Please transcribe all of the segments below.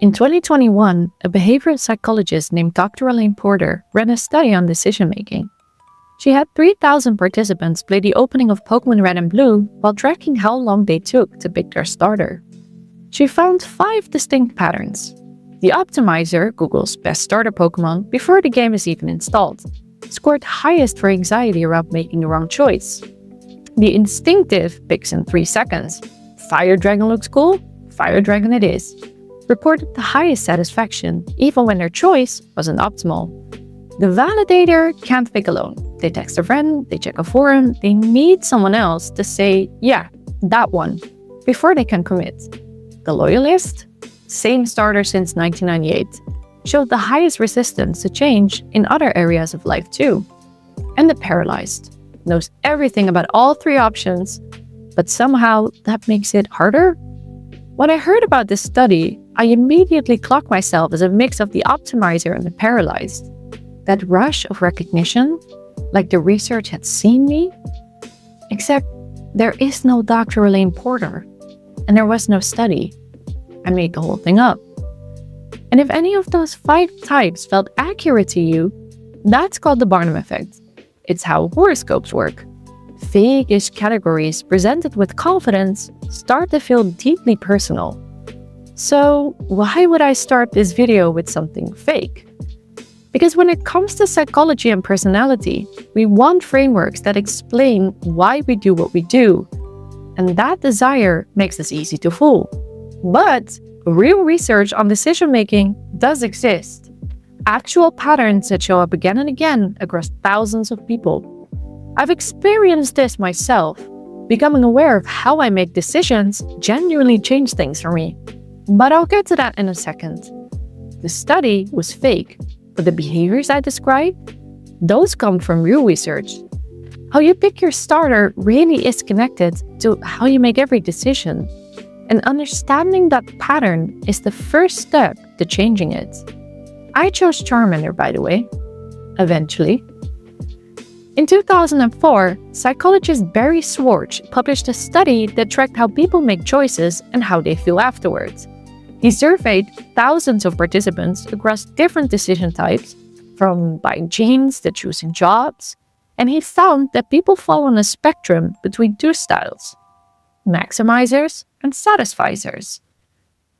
In 2021, a behavioral psychologist named Dr. Elaine Porter ran a study on decision-making. She had 3,000 participants play the opening of Pokemon Red and Blue while tracking how long they took to pick their starter. She found 5 distinct patterns. The optimizer, Google's best starter Pokemon, before the game is even installed, scored highest for anxiety around making the wrong choice. The instinctive picks in 3 seconds. Fire Dragon looks cool, Fire Dragon it is. Reported the highest satisfaction, even when their choice wasn't optimal. The validator can't pick alone. They text a friend, they check a forum, they need someone else to say, yeah, that one, before they can commit. The loyalist, same starter since 1998, showed the highest resistance to change in other areas of life too. And the paralyzed knows everything about all 3 options, but somehow that makes it harder. When I heard about this study, I immediately clocked myself as a mix of the optimizer and the paralyzed. That rush of recognition, like the research had seen me. Except there is no Dr. Elaine Porter, and there was no study. I made the whole thing up. And if any of those 5 types felt accurate to you, that's called the Barnum effect. It's how horoscopes work. Vague-ish categories presented with confidence start to feel deeply personal. So why would I start this video with something fake? Because when it comes to psychology and personality, we want frameworks that explain why we do what we do. And that desire makes us easy to fool. But real research on decision-making does exist. Actual patterns that show up again and again across thousands of people. I've experienced this myself. Becoming aware of how I make decisions genuinely changed things for me. But I'll get to that in a second. The study was fake, but the behaviors I described, those come from real research. How you pick your starter really is connected to how you make every decision. And understanding that pattern is the first step to changing it. I chose Charmander, by the way, eventually. In 2004, psychologist Barry Schwartz published a study that tracked how people make choices and how they feel afterwards. He surveyed thousands of participants across different decision types, from buying jeans to choosing jobs, and he found that people fall on a spectrum between 2 styles: maximizers and satisficers.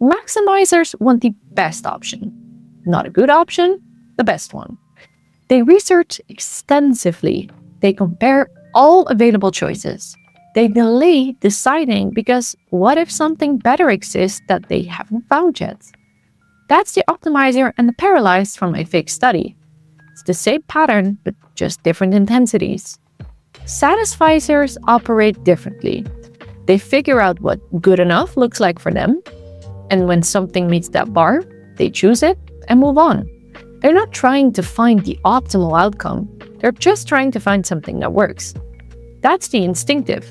Maximizers want the best option. Not a good option, the best one. They research extensively. They compare all available choices. They delay deciding because what if something better exists that they haven't found yet? That's the optimizer and the paralyzed from my fake study. It's the same pattern, but just different intensities. Satisficers operate differently. They figure out what good enough looks like for them, and when something meets that bar, they choose it and move on. They're not trying to find the optimal outcome. They're just trying to find something that works. That's the instinctive.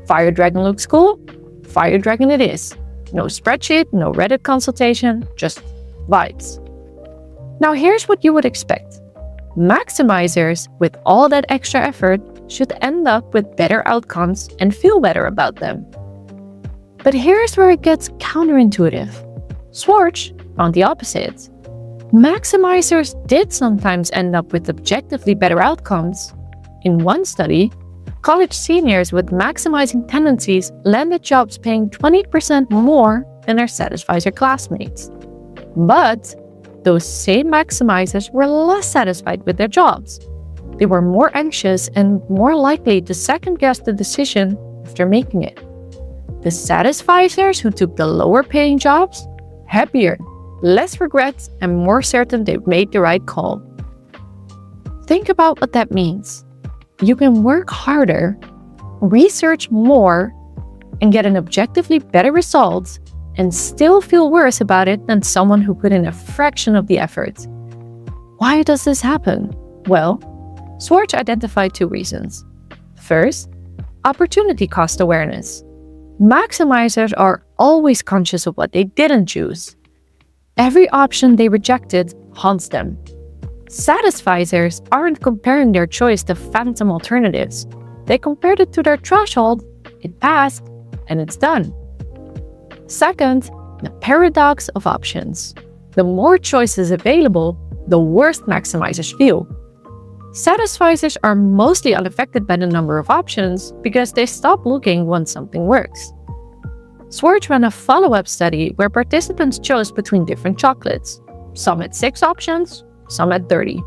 Fire Dragon looks cool? Fire Dragon it is. No spreadsheet, no Reddit consultation, just vibes. Now here's what you would expect. Maximizers, with all that extra effort, should end up with better outcomes and feel better about them. But here's where it gets counterintuitive. Schwartz found the opposite. Maximizers did sometimes end up with objectively better outcomes. In one study, college seniors with maximizing tendencies landed jobs paying 20% more than their satisficer classmates. But those same maximizers were less satisfied with their jobs. They were more anxious and more likely to second-guess the decision after making it. The satisficers who took the lower-paying jobs, happier, less regrets, and more certain they made the right call. Think about what that means. You can work harder, research more, and get an objectively better result, and still feel worse about it than someone who put in a fraction of the effort. Why does this happen? Well, Schwartz identified 2 reasons. First, opportunity cost awareness. Maximizers are always conscious of what they didn't choose. Every option they rejected haunts them. Satisficers aren't comparing their choice to phantom alternatives. They compared it to their threshold, it passed, and it's done. Second, The paradox of options. The more choices available, the worse maximizers feel. Satisficers are mostly unaffected by the number of options because they stop looking once something works. Schwartz ran a follow-up study where participants chose between different chocolates. Some had 6 options, some had 30.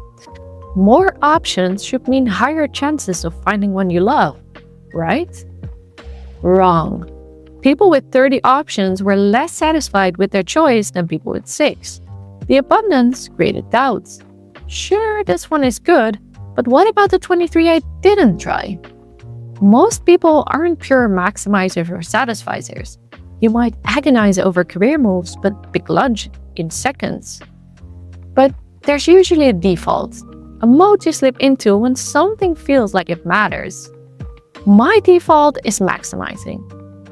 More options should mean higher chances of finding one you love, right? Wrong. People with 30 options were less satisfied with their choice than people with 6. The abundance created doubts. Sure, this one is good, but what about the 23 I didn't try? Most people aren't pure maximizers or satisficers. You might agonize over career moves, but pick lunch in seconds. But there's usually a default, a mode you slip into when something feels like it matters. My default is maximizing,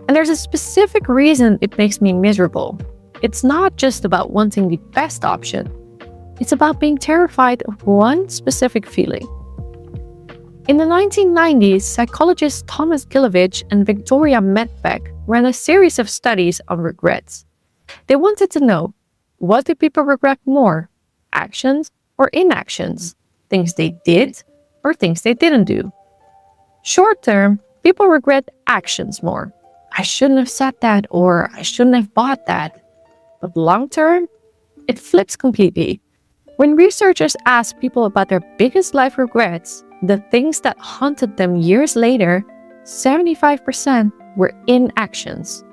and there's a specific reason it makes me miserable. It's not just about wanting the best option. It's about being terrified of one specific feeling. In the 1990s, psychologists Gilovich and Victoria Medvec ran a series of studies on regrets. They wanted to know, what do people regret more? Actions or inactions? Things they did or things they didn't do? Short term, people regret actions more. I shouldn't have said that, or I shouldn't have bought that. But long term, it flips completely. When researchers asked people about their biggest life regrets, the things that haunted them years later, 75% were inactions.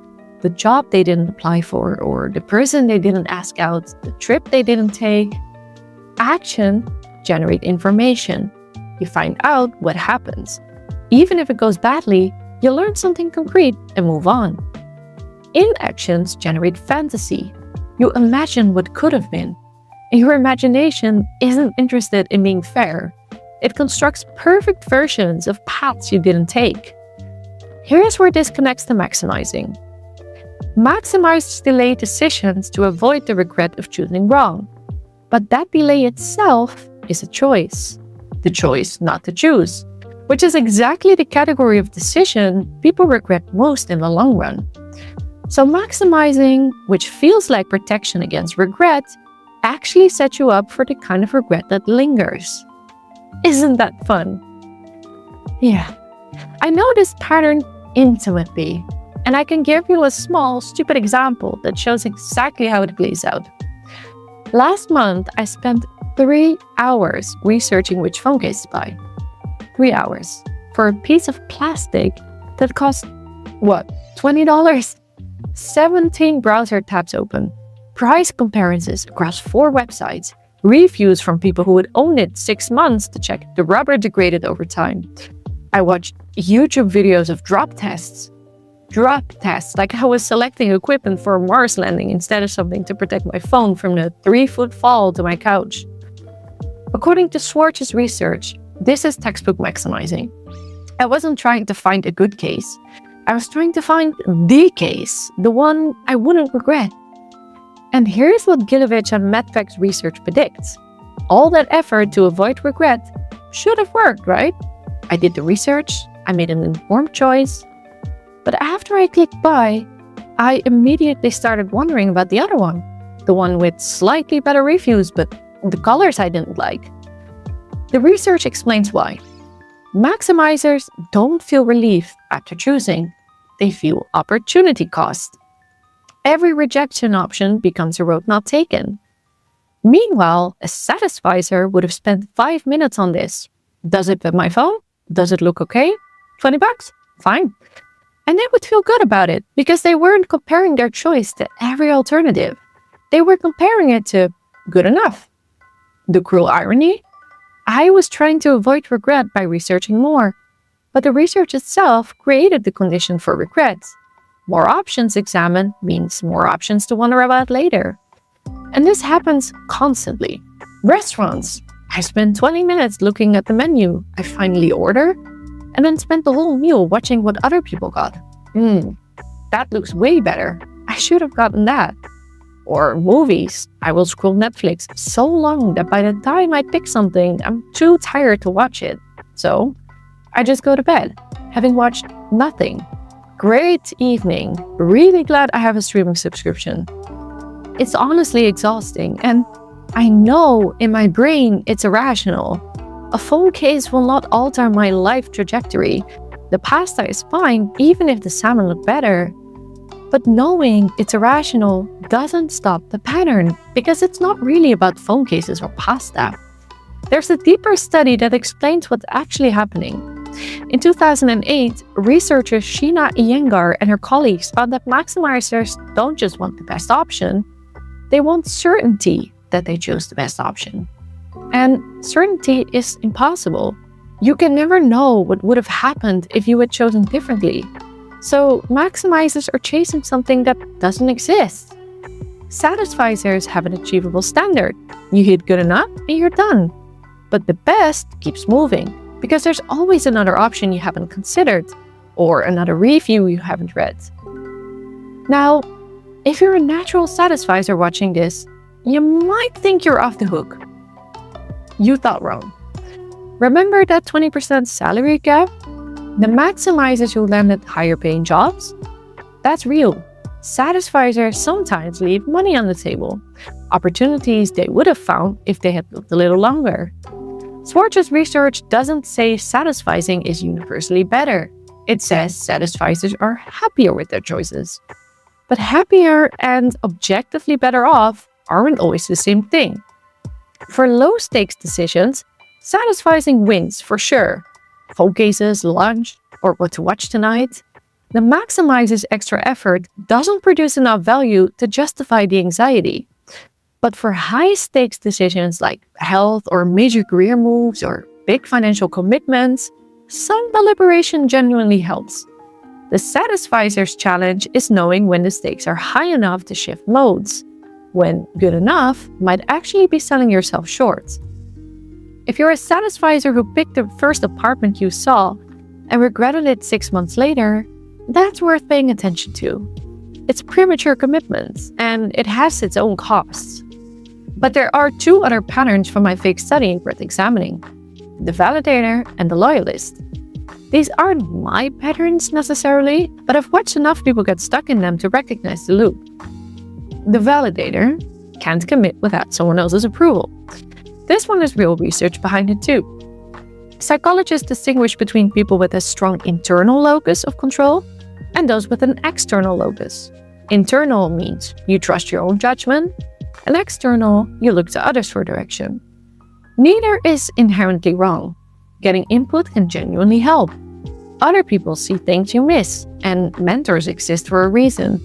The job they didn't apply for, or the person they didn't ask out, the trip they didn't take. Action generates information. You find out what happens. Even if it goes badly, you learn something concrete and move on. Inactions generate fantasy. You imagine what could have been. And your imagination isn't interested in being fair. It constructs perfect versions of paths you didn't take. Here's where this connects to maximizing. Maximizers delay decisions to avoid the regret of choosing wrong. But that delay itself is a choice. The choice not to choose, which is exactly the category of decision people regret most in the long run. So maximizing, which feels like protection against regret, actually sets you up for the kind of regret that lingers. Isn't that fun? Yeah, I know this pattern intimately, and I can give you a small, stupid example that shows exactly how it plays out. Last month, I spent 3 hours researching which phone case to buy. 3 hours for a piece of plastic that cost, $20? 17 browser tabs open, price comparisons across 4 websites, reviews from people who had owned it 6 months to check the rubber degraded over time. I watched YouTube videos of drop tests, like I was selecting equipment for a Mars landing instead of something to protect my phone from the 3-foot fall to my couch. According to Schwartz's research, this is textbook maximizing. I wasn't trying to find a good case. I was trying to find the case, the one I wouldn't regret. And here's what Gilovich and Medvec's research predicts. All that effort to avoid regret should have worked, right? I did the research, I made an informed choice. But after I clicked buy, I immediately started wondering about the other one. The one with slightly better reviews, but the colors I didn't like. The research explains why. Maximizers don't feel relief after choosing. They feel opportunity cost. Every rejection option becomes a road not taken. Meanwhile, a satisficer would have spent 5 minutes on this. Does it fit my phone? Does it look okay? $20? Fine. And they would feel good about it because they weren't comparing their choice to every alternative. They were comparing it to good enough. The cruel irony? I was trying to avoid regret by researching more, but the research itself created the condition for regret. More options examined means more options to wonder about later. And this happens constantly. Restaurants. I spend 20 minutes looking at the menu. I finally order, and then spend the whole meal watching what other people got. That looks way better. I should have gotten that. Or movies. I will scroll Netflix so long that by the time I pick something, I'm too tired to watch it. So I just go to bed, having watched nothing. Great evening. Really glad I have a streaming subscription. It's honestly exhausting, and I know in my brain it's irrational. A phone case will not alter my life trajectory. The pasta is fine even if the salmon look better. But knowing it's irrational doesn't stop the pattern, because it's not really about phone cases or pasta. There's a deeper study that explains what's actually happening. In 2008, researchers Sheena Iyengar and her colleagues found that maximizers don't just want the best option, they want certainty that they chose the best option. And certainty is impossible. You can never know what would have happened if you had chosen differently. So maximizers are chasing something that doesn't exist. Satisficers have an achievable standard. You hit good enough and you're done. But the best keeps moving, because there's always another option you haven't considered, or another review you haven't read. Now, if you're a natural satisficer watching this, you might think you're off the hook. You thought wrong. Remember that 20% salary gap? The maximizers who landed higher paying jobs? That's real. Satisficers sometimes leave money on the table, opportunities they would have found if they had looked a little longer. Schwartz's research doesn't say satisficing is universally better. It says satisficers are happier with their choices. But happier and objectively better off aren't always the same thing. For low-stakes decisions, satisficing wins for sure. Phone cases, lunch, or what to watch tonight. The maximizer's extra effort doesn't produce enough value to justify the anxiety. But for high-stakes decisions like health or major career moves or big financial commitments, some deliberation genuinely helps. The satisficer's challenge is knowing when the stakes are high enough to shift modes, when good enough might actually be selling yourself short. If you're a satisficer who picked the first apartment you saw and regretted it 6 months later, that's worth paying attention to. It's premature commitment, and it has its own costs. But there are two other patterns from my fake study worth examining: the validator and the loyalist. These aren't my patterns necessarily, but I've watched enough people get stuck in them to recognize the loop. The validator can't commit without someone else's approval. This one is real research behind it too. Psychologists distinguish between people with a strong internal locus of control and those with an external locus. Internal means you trust your own judgment, and external, you look to others for direction. Neither is inherently wrong. Getting input can genuinely help. Other people see things you miss, and mentors exist for a reason.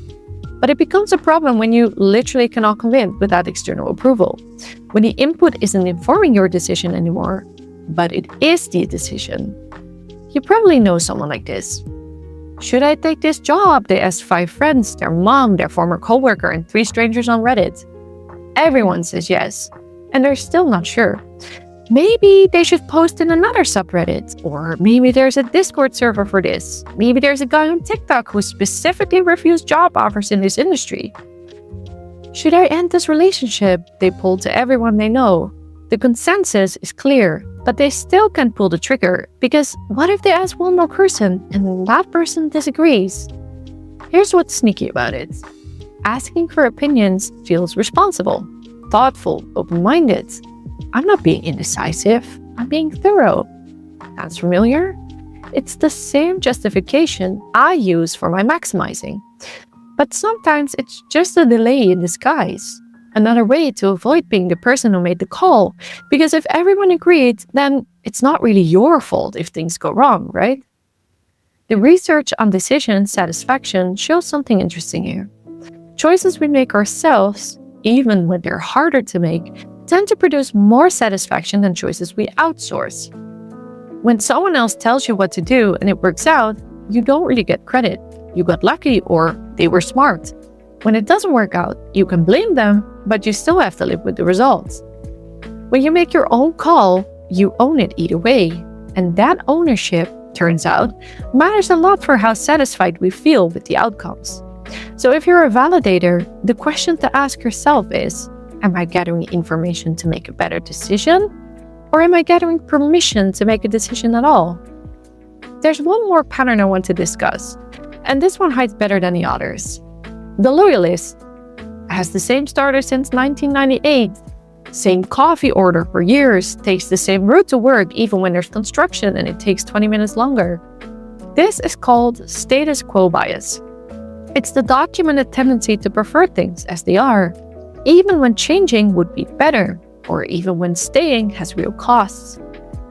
But it becomes a problem when you literally cannot commit without external approval. When the input isn't informing your decision anymore, but it is the decision. You probably know someone like this. Should I take this job? They asked 5 friends, their mom, their former coworker, and 3 strangers on Reddit. Everyone says yes, and they're still not sure. Maybe they should post in another subreddit, or maybe there's a Discord server for this. Maybe there's a guy on TikTok who specifically reviews job offers in this industry. Should I end this relationship? They poll to everyone they know. The consensus is clear, but they still can't pull the trigger, because what if they ask one more person and that person disagrees? Here's what's sneaky about it. Asking for opinions feels responsible, thoughtful, open-minded. I'm not being indecisive, I'm being thorough. Sounds familiar? It's the same justification I use for my maximizing. But sometimes it's just a delay in disguise. Another way to avoid being the person who made the call. Because if everyone agreed, then it's not really your fault if things go wrong, right? The research on decision satisfaction shows something interesting here. Choices we make ourselves, even when they're harder to make, tend to produce more satisfaction than choices we outsource. When someone else tells you what to do and it works out, you don't really get credit. You got lucky, or they were smart. When it doesn't work out, you can blame them, but you still have to live with the results. When you make your own call, you own it either way. And that ownership, turns out, matters a lot for how satisfied we feel with the outcomes. So if you're a validator, the question to ask yourself is, am I gathering information to make a better decision? Or am I gathering permission to make a decision at all? There's one more pattern I want to discuss. and this one hides better than the others. The loyalist has the same starter since 1998, same coffee order for years, takes the same route to work even when there's construction and it takes 20 minutes longer. This is called status quo bias. It's the documented tendency to prefer things as they are, even when changing would be better, or even when staying has real costs.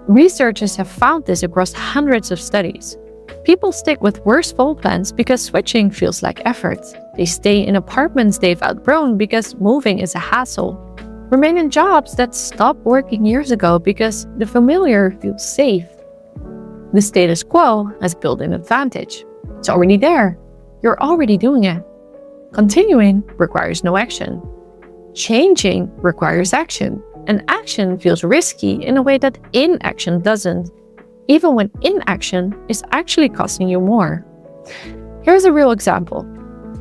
Researchers have found this across hundreds of studies. People stick with worse phone plans because switching feels like effort. They stay in apartments they've outgrown because moving is a hassle. Remain in jobs that stopped working years ago because the familiar feels safe. The status quo has built-in advantage. It's already there. You're already doing it. Continuing requires no action. Changing requires action, and action feels risky in a way that inaction doesn't, even when inaction is actually costing you more. Here's a real example.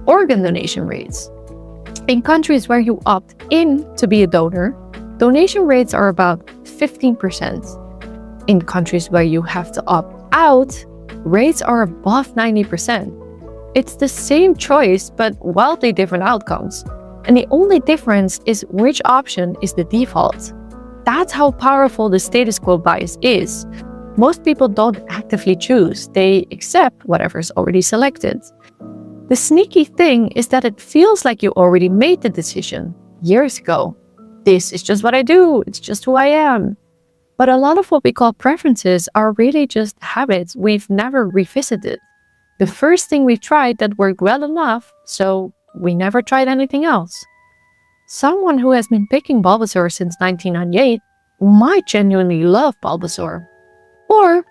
Organ donation rates. In countries where you opt in to be a donor, donation rates are about 15%. In countries where you have to opt out, rates are above 90%. It's the same choice, but wildly different outcomes. And the only difference is which option is the default. That's how powerful the status quo bias is. Most people don't actively choose, they accept whatever's already selected. The sneaky thing is that it feels like you already made the decision years ago. This is just what I do, it's just who I am. But a lot of what we call preferences are really just habits we've never revisited. The first thing we tried that worked well enough, so we never tried anything else. Someone who has been picking Bulbasaur since 1998 might genuinely love Bulbasaur. Or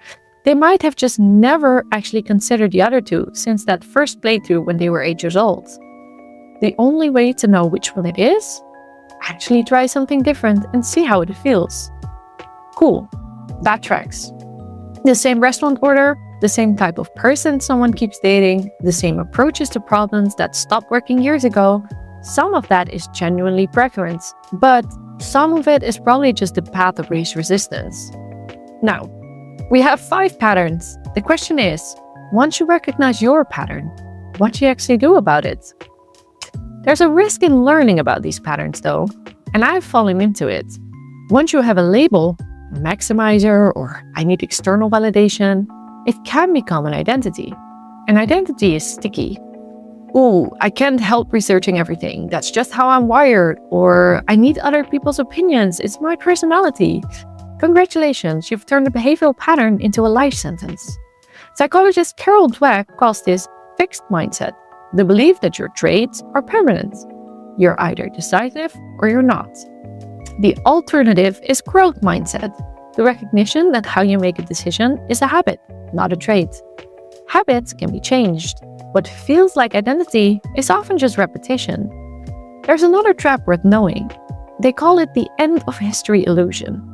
they might have just never actually considered the other two since that first playthrough when they were 8 years old. The only way to know which one it is? Actually try something different and see how it feels. Cool, that tracks. The same restaurant order, the same type of person someone keeps dating, the same approaches to problems that stopped working years ago. Some of that is genuinely preference, but some of it is probably just the path of least resistance. Now, we have 5 patterns. The question is, once you recognize your pattern, what do you actually do about it? There's a risk in learning about these patterns though, and I've fallen into it. Once you have a label, maximizer or I need external validation, it can become an identity. An identity is sticky. Ooh, I can't help researching everything. That's just how I'm wired. Or I need other people's opinions. It's my personality. Congratulations, you've turned a behavioral pattern into a life sentence. Psychologist Carol Dweck calls this fixed mindset, the belief that your traits are permanent. You're either decisive or you're not. The alternative is growth mindset, the recognition that how you make a decision is a habit, not a trait. Habits can be changed. What feels like identity is often just repetition. There's another trap worth knowing. They call it the end of history illusion.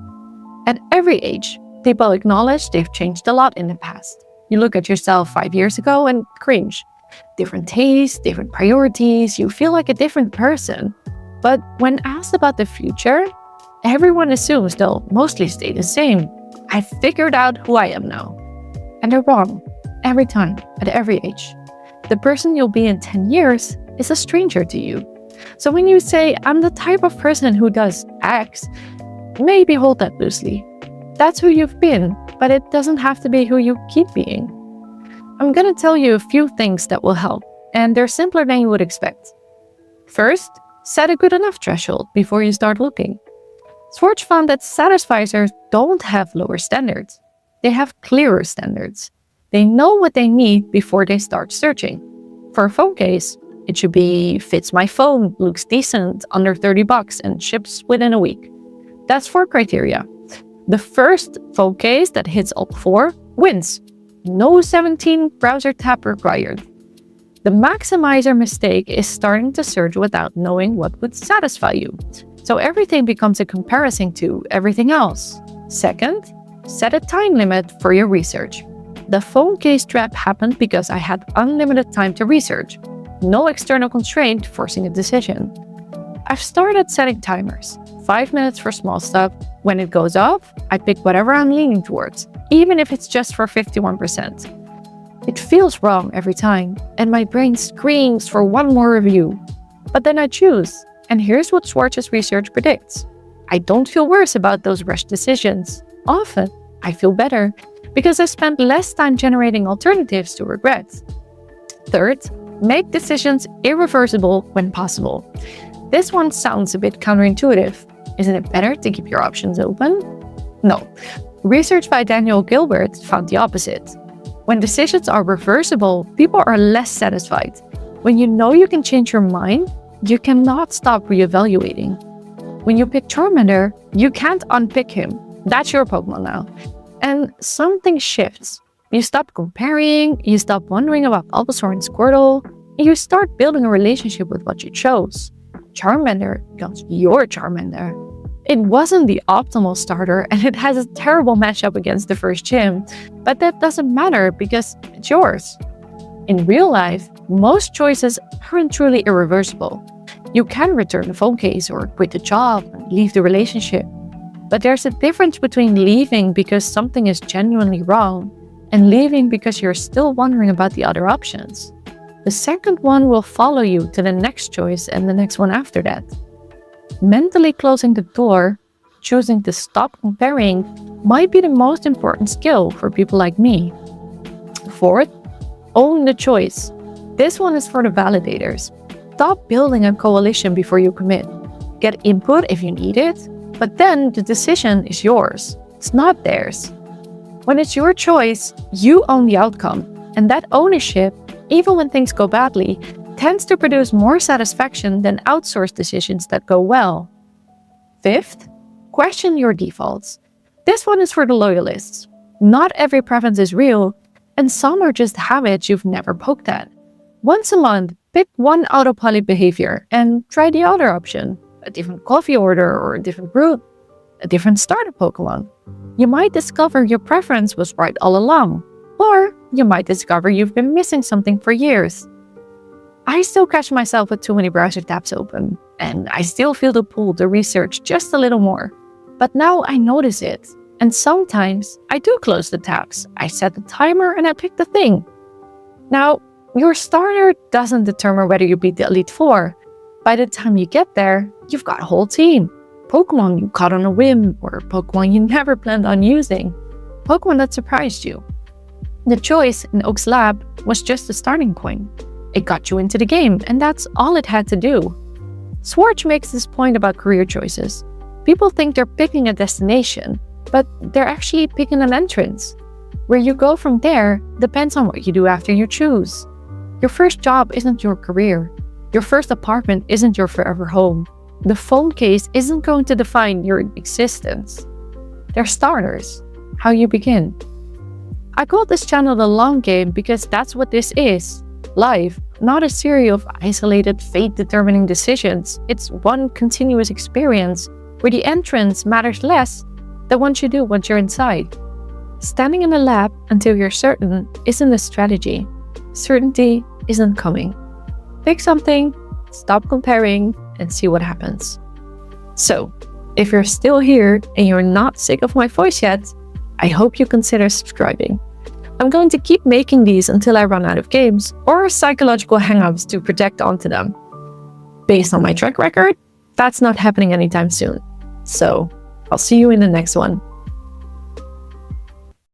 At every age, people acknowledge they've changed a lot in the past. You look at yourself 5 years ago and cringe. Different tastes, different priorities, you feel like a different person. But when asked about the future, everyone assumes they'll mostly stay the same. I've figured out who I am now. And they're wrong. Every time, at every age. The person you'll be in 10 years is a stranger to you. So when you say, I'm the type of person who does X, maybe hold that loosely. That's who you've been, but it doesn't have to be who you keep being. I'm gonna tell you a few things that will help, and they're simpler than you would expect. First, set a good enough threshold before you start looking. Schwartz found that satisficers don't have lower standards. They have clearer standards. They know what they need before they start searching. For a phone case, it should be fits my phone, looks decent, under $30 and ships within a week. That's 4 criteria. The first phone case that hits all 4 wins. No 17 browser tab required. The maximizer mistake is starting to search without knowing what would satisfy you. So everything becomes a comparison to everything else. Second, set a time limit for your research. The phone case trap happened because I had unlimited time to research. No external constraint forcing a decision. I've started setting timers. 5 minutes for small stuff. When it goes off, I pick whatever I'm leaning towards, even if it's just for 51%. It feels wrong every time, and my brain screams for one more review. But then I choose, and here's what Schwartz's research predicts. I don't feel worse about those rushed decisions. Often, I feel better because I spent less time generating alternatives to regret. Third, make decisions irreversible when possible. This one sounds a bit counterintuitive. Isn't it better to keep your options open? No. Research by Daniel Gilbert found the opposite. When decisions are reversible, people are less satisfied. When you know you can change your mind, you cannot stop reevaluating. When you pick Charmander, you can't unpick him. That's your Pokemon now. And something shifts. You stop comparing, you stop wondering about Bulbasaur and Squirtle, and you start building a relationship with what you chose. Charmander becomes your Charmander. It wasn't the optimal starter, and it has a terrible matchup against the first gym, but that doesn't matter because it's yours. In real life, most choices aren't truly irreversible. You can return the phone case or quit the job and leave the relationship. But there's a difference between leaving because something is genuinely wrong and leaving because you're still wondering about the other options. The second one will follow you to the next choice and the next one after that. Mentally closing the door, choosing to stop comparing, might be the most important skill for people like me. Fourth, own the choice. This one is for the validators. Stop building a coalition before you commit. Get input if you need it, but then the decision is yours. It's not theirs. When it's your choice, you own the outcome, and that ownership, even when things go badly, tends to produce more satisfaction than outsourced decisions that go well. Fifth, question your defaults. This one is for the loyalists. Not every preference is real, and some are just habits you've never poked at. Once a month, pick one autopilot behavior and try the other option. A different coffee order or a different route, a different starter Pokemon. You might discover your preference was right all along, or you might discover you've been missing something for years. I still catch myself with too many browser tabs open, and I still feel the pull to research just a little more. But now I notice it, and sometimes I do close the tabs. I set the timer and I pick the thing. Now, your starter doesn't determine whether you beat the Elite Four. By the time you get there, you've got a whole team. Pokemon you caught on a whim, or Pokemon you never planned on using. Pokemon that surprised you. The choice in Oak's lab was just a starting point. It got you into the game, and that's all it had to do. Schwartz makes this point about career choices. People think they're picking a destination, but they're actually picking an entrance. Where you go from there depends on what you do after you choose. Your first job isn't your career. Your first apartment isn't your forever home. The phone case isn't going to define your existence. They're starters, how you begin. I called this channel The Long Game because that's what this is. Life, not a series of isolated, fate-determining decisions. It's one continuous experience where the entrance matters less than what you do once you're inside. Standing in a lab until you're certain isn't a strategy. Certainty isn't coming. Pick something, stop comparing, and see what happens. So, if you're still here and you're not sick of my voice yet, I hope you consider subscribing. I'm going to keep making these until I run out of games or psychological hang-ups to project onto them. Based on my track record, that's not happening anytime soon. So, I'll see you in the next one.